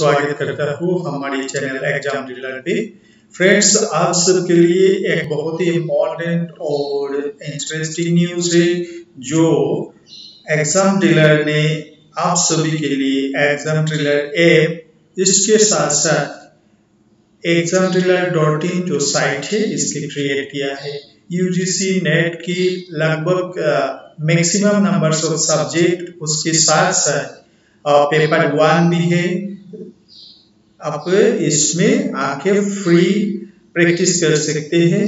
स्वागत करता हूँ हमारे चैनल एग्जाम ड्रिलर पे। फ्रेंड्स, आप सबके लिए एक बहुत ही इम्पोर्टेंट और इंटरेस्टिंग न्यूज़ है जो एग्जाम ड्रिलर ने आप सभी के लिए एग्जाम ड्रिलर ऐप, इसके साथ साथ examdriller.in जो साइट है इसके क्रिएट किया है। यूजीसी नेट की लगभग मैक्सिमम नंबर्स ऑफ सब्जेक्ट, उसके साथ साथ पेपर 1 भी है। आप इसमें आके फ्री प्रैक्टिस कर सकते हैं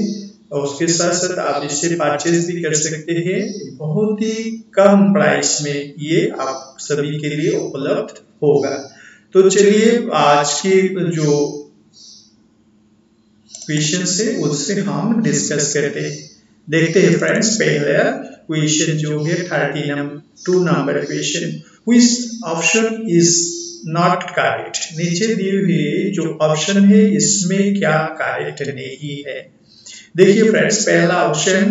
और उसके साथ साथ आप इससे परचेज भी कर सकते हैं। बहुत ही कम प्राइस में ये आप सभी के लिए उपलब्ध होगा। तो चलिए आज की जो क्वेश्चन है उससे हम डिस्कस करते हैं। देखते हैं फ्रेंड्स, पहला क्वेश्चन जो है 32 number question, which option is not correct. नीचे दिए हुए जो ऑप्शन है इसमें क्या करेक्ट नहीं है। देखिए फ्रेंड्स, पहला option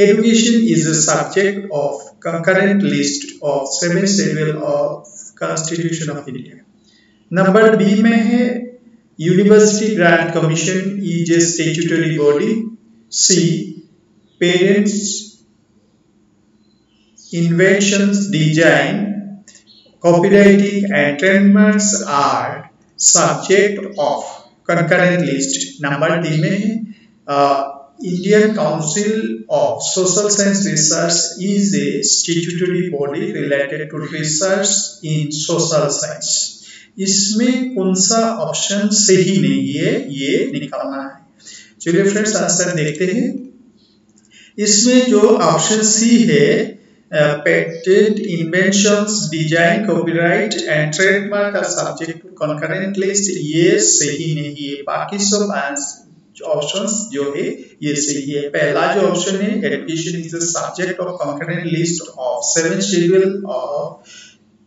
education is a subject of concurrent list of 7 schedule of constitution of India. Number B में है university grant commission is a statutory body. C, parents inventions, design, copywriting and trademarks are subject of concurrent list। Number D में Indian council of social science research is a statutory body related to research in social science. इसमें कौन सा option सही नहीं है ये निकालना है। चलिए फ्रेंड्स, आंसर देखते हैं। इसमें जो ऑप्शन सी है patent, inventions, design, copyright and trademark का सब्जेक्ट टू कंकरेंट लिस्ट, ये सही नहीं है। बाकी सब ऑप्शंस जो है ये सही है। पहला जो ऑप्शन है education is the subject of concurrent list of 7 schedule of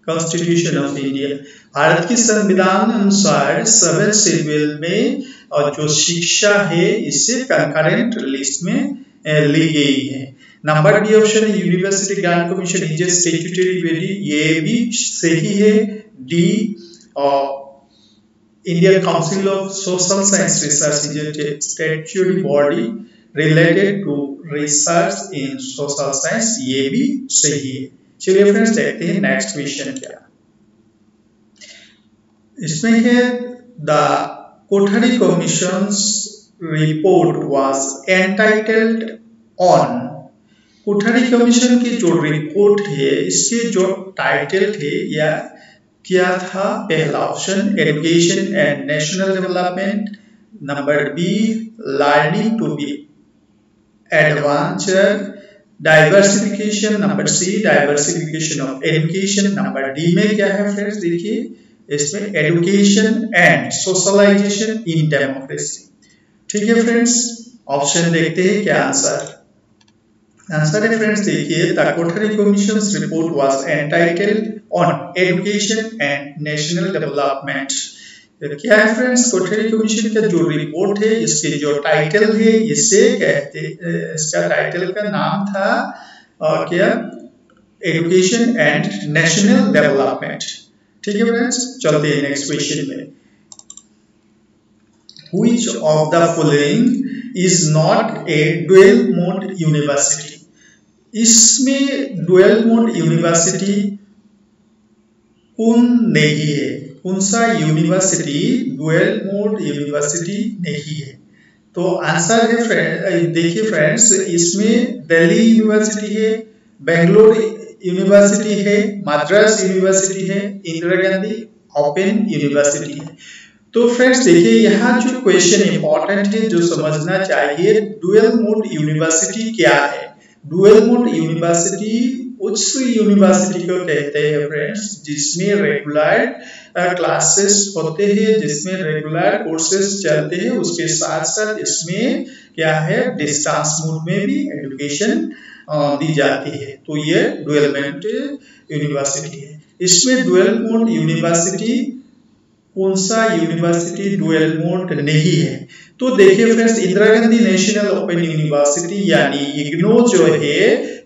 constitution of India. Bharat के संविधान अनुसार 7 शेड्यूल में और जो शिक्षा है इससे कंकरेंट लिस्ट में ली गई है। नंबर बी ऑप्शन है university grant commission is a statutory body, ये भी सही है। D Indian council of social science research is a statutory body related to research in social science, ये भी सही है। चलिए फ्रेंड्स, देखते हैं नेक्स्ट क्वेश्चन क्या। इसमें है the Kothari commissions report was entitled on. Kothari commission की जो रिपोर्ट है इसके जो टाइटल थे या क्या था। पहला option education and national development. Number B learning to be adventure diversification. Number C diversification of education. Number D में क्या है फ्रेंड्स, देखिए इसमें education and socialisation in democracy. ठीक है फ्रेंड्स, ऑप्शन देखते हैं क्या आंसर है फ्रेंड्स। देखिए the Kothari commissions report was entitled on education and national development. क्या है फ्रेंड्स, कोठारी कमीशन का जो रिपोर्ट है इसके जो टाइटल है इसे कहते, इसका टाइटल का नाम था क्या, एजुकेशन एंड नेशनल डेवलपमेंट। ठीक है फ्रेंड्स, चलते हैं नेक्स्ट क्वेश्चन में। Which of the following is not a dual mode university? इसमें डुअल मोड यूनिवर्सिटी कौन नहीं है, कौन सा यूनिवर्सिटी डुअल मोड यूनिवर्सिटी नहीं है। तो आंसर है देखिए फ्रेंड्स, इसमें दिल्ली यूनिवर्सिटी है, बेंगलोर यूनिवर्सिटी है, मद्रास यूनिवर्सिटी है, इंदिरा गांधी ओपन यूनिवर्सिटी है। तो फ्रेंड्स देखिए यहाँ जो क्वेश्चन इंपॉर्टेंट है जो समझना चाहिए, डुअल मोड यूनिवर्सिटी क्या है। डुअल मोड यूनिवर्सिटी उस यूनिवर्सिटी को कहते हैं फ्रेंड्स जिसमें रेगुलर क्लासेस होते हैं, जिसमें रेगुलर कोर्सेज चलते हैं, उसके साथ साथ इसमें क्या है डिस्टेंस मोड में भी एजुकेशन दी जाती है। तो ये डुअल मोड यूनिवर्सिटी है। इसमें डुअल मोड यूनिवर्सिटी कौन सा यूनिवर्सिटी डुअल मोड नहीं है? तो देखिए friends, Indira Gandhi national open university यानी इग्नो जो है,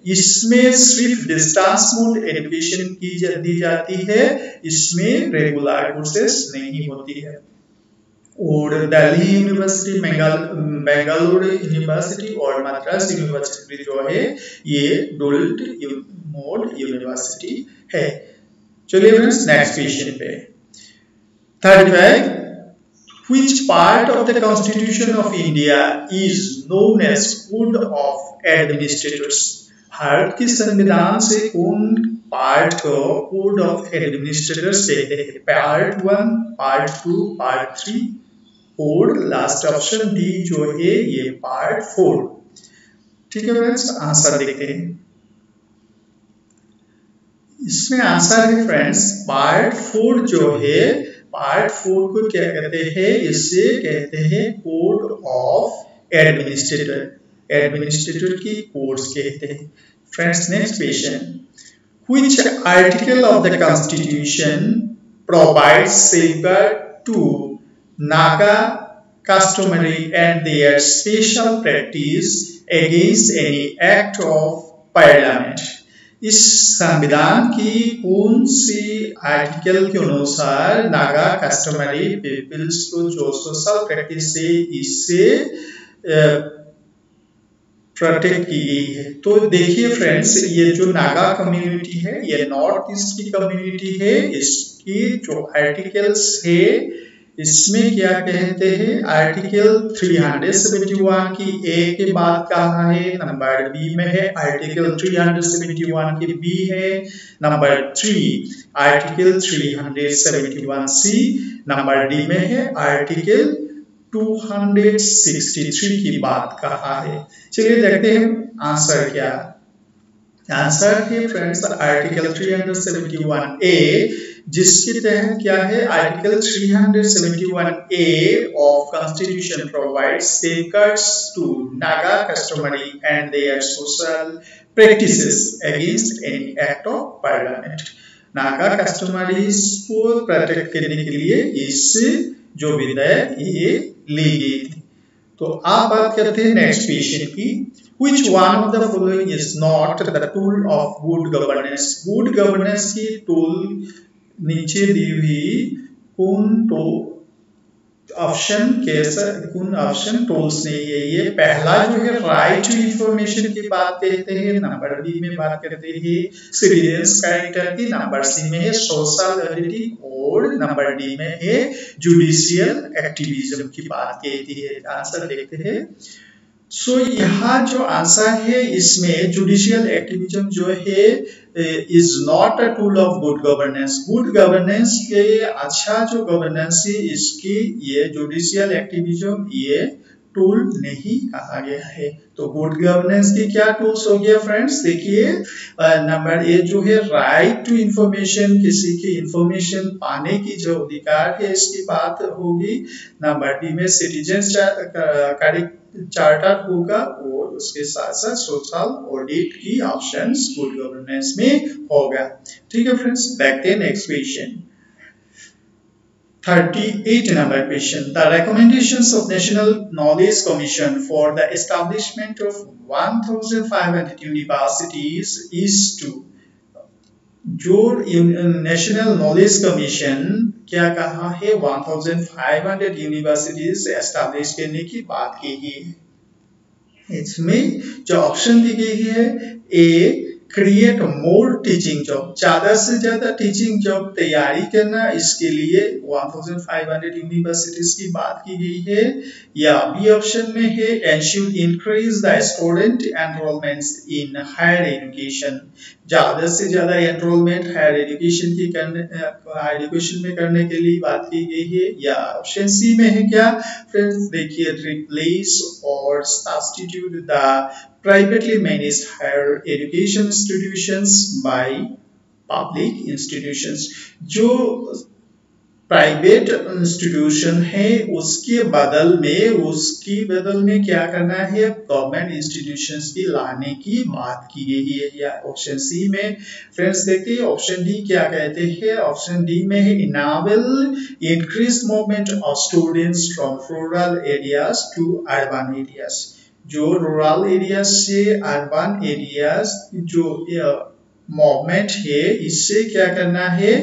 इसमें सिर्फ डिस्टेंस मोड एजुकेशन दी जाती है, इसमें रेगुलर कोर्सेस नहीं होती है। और दिल्ली यूनिवर्सिटी, बेंगलुरु यूनिवर्सिटी और मद्रास यूनिवर्सिटी जो है, ये डुअल मोड यूनिवर्सिटी है। चलिए फ्रेंड्स, नेक्स्ट क्वेश्चन पे। 35. Which part of the Constitution of India is known as Code of Administrators? Bharat के संविधान से कौन पार्ट को कोड ऑफ एडमिनिस्ट्रेटर्स कहते हैं? पार्ट 1, पार्ट 2, पार्ट 3 और लास्ट ऑप्शन डी जो है ये पार्ट 4। ठीक है फ्रेंड्स, आंसर देखते हैं। इसमें आंसर है फ्रेंड्स पार्ट 4 जो है, पार्ट 4 को क्या कहते हैं? इसे कहते हैं कोड ऑफ एडमिनिस्ट्रेटर, एडमिनिस्ट्रेटर की कोड्स कहते हैं। Friends, next question. Which article of the Constitution provides safeguard to Naga customary and their special practice against any act of Parliament? इस संविधान की कौन सी आर्टिकल के अनुसार नागा कस्टमरी पीपल्स को जो सोशल प्रैक्टिस से इससे प्रोटेक्ट की गई है? तो देखिए फ्रेंड्स, ये जो नागा कम्युनिटी है, ये नॉर्थ ईस्ट की कम्युनिटी है, इसकी जो आर्टिकल्स है इसमें क्या कहते हैं? आर्टिकल 371 की ए के बाद कहा है, नंबर बी में है आर्टिकल 371 की बी है, नंबर 3 आर्टिकल 371 सी, नंबर डी में है आर्टिकल 263 की बात कहा है। चलिए देखते हैं आंसर क्या। आंसर है फ्रेंड्स आर्टिकल 371 ए, जिसके तहत क्या है? Article 371 A of constitution provides safeguards to Naga customary and their social practices against any act of parliament. Naga customaries को प्रोटेक्ट करने के लिए इस जो विधेयक ये ली गई थी। तो आप बात करते हैं नेक्स्ट क्वेश्चन की। Which one of the following is not the tool of good governance? Good governance की टूल नीचे दी हुई कौन तो ऑप्शन कैसा, कौन ऑप्शन टूल्स नहीं है? ये पहला जो है राइट टू इंफॉर्मेशन की बात कहते हैं, नंबर बी में बात करते हैं सिटीजन्स कैरेक्टर की, नंबर सी में है सोशल एबिलिटी और नंबर डी में है जुडिशियल एक्टिविज्म की बात कहती है। आंसर देखते हैं। सो यहाँ जो आंसर है इसमें जुडिशियल एक्टिविज्म जो है is not a tool of good governance. Good governance के अच्छा जो गवर्नेंस है इसकी ये जुडिशियल एक्टिविज्म ये टूल नहीं कहा गया है। तो गुड गवर्नेंस की क्या टूल्स हो गया फ्रेंड्स? देखिए नंबर ए जो है राइट टू इंफॉर्मेशन, किसी की इंफॉर्मेशन पाने की जो अधिकार है इसकी बात होगी। नंबर बी में सिटीजन चार्टर होगा और उसके साथ साथ सोशल ऑडिट की ऑप्शंस गुड गवर्नेंस में होगा। ठीक है फ्रेंड्स, देखते हैं next question. 38 number question. The recommendations of National Knowledge Commission for the establishment of 1500 universities is to, जो नेशनल नॉलेज कमीशन क्या कहा है? 1500 यूनिवर्सिटीज एस्टैब्लिश करने की बात की गई है। इसमें जो ऑप्शन दी गई है, ए क्रिएट मोर टीचिंग जॉब, ज्यादा से ज्यादा टीचिंग जॉब तैयारी करना, इसके लिए 1500 यूनिवर्सिटीज की बात की गई है। या बी ऑप्शन में है ensure increase the student enrolments in higher education, ज्यादा से ज्यादा एनरोलमेंट हायर एजुकेशन में करने के लिए बात की गई है। या ऑप्शन सी में है क्या फ्रेंड्स? देखिए रिप्लेस और substitute the privately managed higher education institutions by public institutions। जो प्राइवेट इंस्टीट्यूशन है उसकी बदल में क्या करना है, गवर्नमेंट इंस्टीट्यूशंस की लाने की बात की गई है। या ऑप्शन सी में फ्रेंड्स देखिए ऑप्शन डी क्या कहते हैं, ऑप्शन डी में है enable increase movement of students from rural areas to urban areas. जो रूरल एरिया से अर्बन एरियाज जो मूवमेंट है इससे क्या करना है,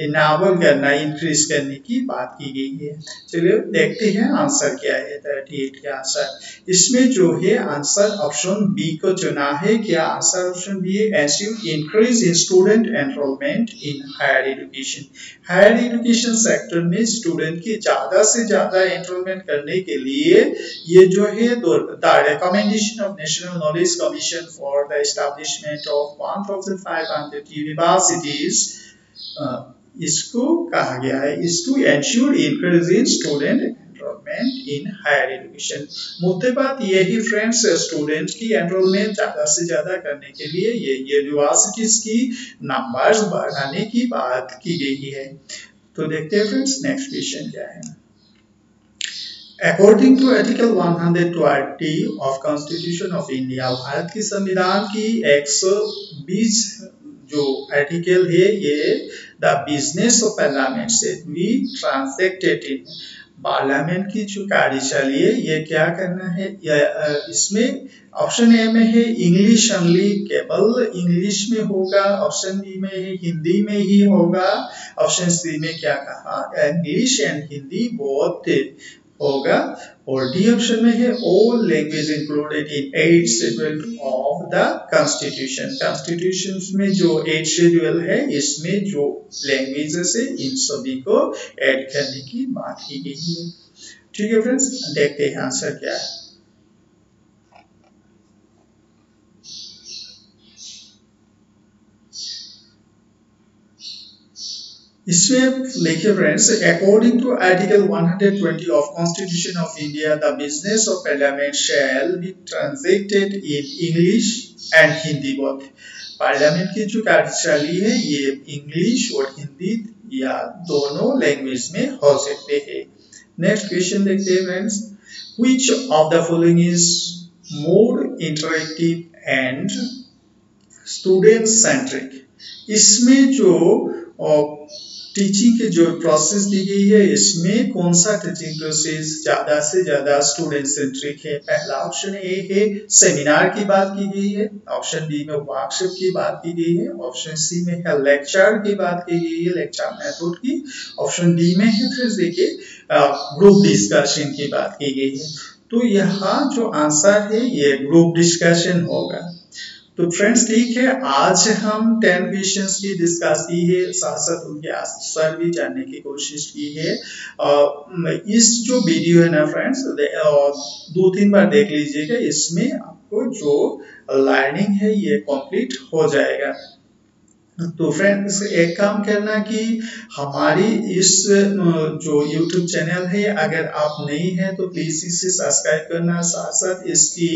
इनाबल करना, इंक्रीज करने की बात की गई है। चलिए देखते हैं आंसर क्या है 38 का आंसर। इसमें जो है आंसर ऑप्शन बी को चुना है। क्या आंसर ऑप्शन बी है, ensure increase in student enrolment in higher education. Higher education sector में स्टूडेंट की ज्यादा से ज्यादा एनरोलमेंट करने के लिए ये जो है the recommendation of national knowledge commission for the establishment of 1500 universities, इसको कहा गया है, is to ensure increase in student enrolment in higher education. मुद्दे बात ये ही फ्रेंड्स, स्टूडेंट की एनरोलमेंट ज्यादा से ज्यादा करने के लिए ये यूनिवर्सिटीज की नंबर्स बढ़ाने की बात की गई है। तो देखते हैं फ्रेंड्स नेक्स्ट क्वेश्चन क्या है। According to article 120 of constitution of India, Bharat की संविधान की 120 जो आर्टिकल है ये द बिजनेस ऑफ पार्लियामेंट से बी ट्रांसैक्टेड इन, पार्लियामेंट की जो कार्यशैली है ये क्या करना है, इसमें ऑप्शन ए में है इंग्लिश ओनली, केवल इंग्लिश में होगा, ऑप्शन बी में है हिंदी में ही होगा, ऑप्शन सी में क्या कहा, इंग्लिश एंड हिंदी बोथ होगा, और डी ऑप्शन में है all language included in 8 schedule of the constitution. Constitution में जो 8 शेड्यूल है इसमें जो लैंग्वेजेस है इन सभी को ऐड करने की बात की गई है। ठीक है फ्रेंड्स, देखते हैं आंसर क्या है। इसमें लिखिए friends, according to article 120 of constitution of India the business of parliament shall be transacted in English and Hindi both. Parliament की जो कार्यशैली है ये इंग्लिश और हिंदी या दोनों लैंग्वेज में हो सकते हैं। नेक्स्ट क्वेश्चन देखते हैं friends, which of the following is more interactive and student centric. इसमें जो टीचिंग की जो प्रोसेस दी गई है इसमें कौन सा टीचिंग प्रोसेस ज्यादा से ज्यादा स्टूडेंट सेंट्रिक है। पहला ऑप्शन ए है सेमिनार की बात की गई है, ऑप्शन बी में वर्कशॉप की बात की गई है, ऑप्शन सी में है लेक्चर की बात की गई है, लेक्चर मेथड की, ऑप्शन डी में है फिर देखिए ग्रुप डिस्कशन की बात की गई है। तो यहाँ जो आंसर है ये ग्रुप डिस्कशन होगा। तो फ्रेंड्स ठीक है, आज हम 10 क्वेश्चंस की डिस्कस की है, साथ साथ उनके आंसर भी जानने की कोशिश की है। इस जो वीडियो है ना फ्रेंड्स 2-3 बार देख लीजिएगा, इसमें आपको जो लर्निंग है ये कंप्लीट हो जाएगा। तो फ्रेंड्स एक काम करना कि हमारी इस जो YouTube चैनल है अगर आप नहीं है तो प्लीज इसे सब्सक्राइब करना, साथ साथ इसकी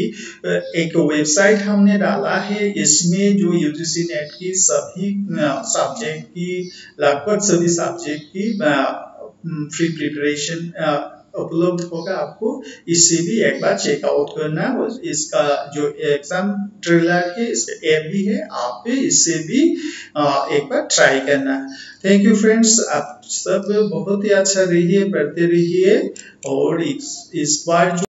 एक वेबसाइट हमने डाला है, इसमें जो UGC नेट की सभी सब्जेक्ट की लगभग सभी सब्जेक्ट की फ्री प्रिपरेशन उपलब्ध होगा आपको, इससे भी एक बार चेकआउट करना। इसका जो एग्जाम ट्रेलर है इसका ऐप भी है, आप इससे भी एक बार ट्राई करना। थैंक यू फ्रेंड्स, आप सब बहुत ही अच्छा रहिए, पढ़ते रहिए, और इस बार जो